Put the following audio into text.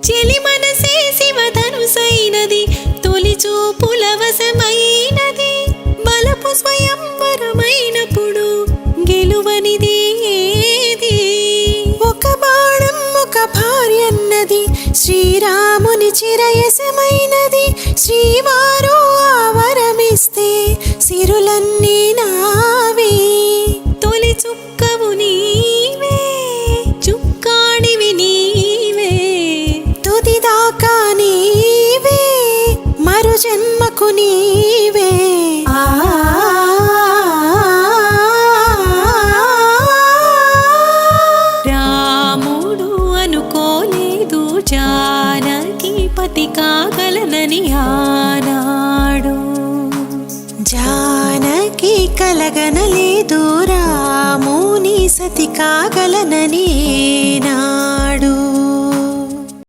చెలి మనసే శివధనుసైనది, తొలి చూపుల వశమైనది, బలపు స్వయంవరమైనప్పుడు గెలువనిది ఏది? ఒక బాణం ఒక భార్యన్నది, శ్రీరాముని చిరయసమైనది, శ్రీవారు ఆవరమిస్తే సిరులన్నీ నావే. తొలి చుక్కవు నీవే, చుక్కాడివి నీవే, తుది దాకా నీవే, మరు జన్మకు నీవే. రాముడు అనుకోలేదు జానకి పతి కాగలనని ఆనాడు, జానకి కలగనలేదు రాముని సతి కాగలనని నాడు.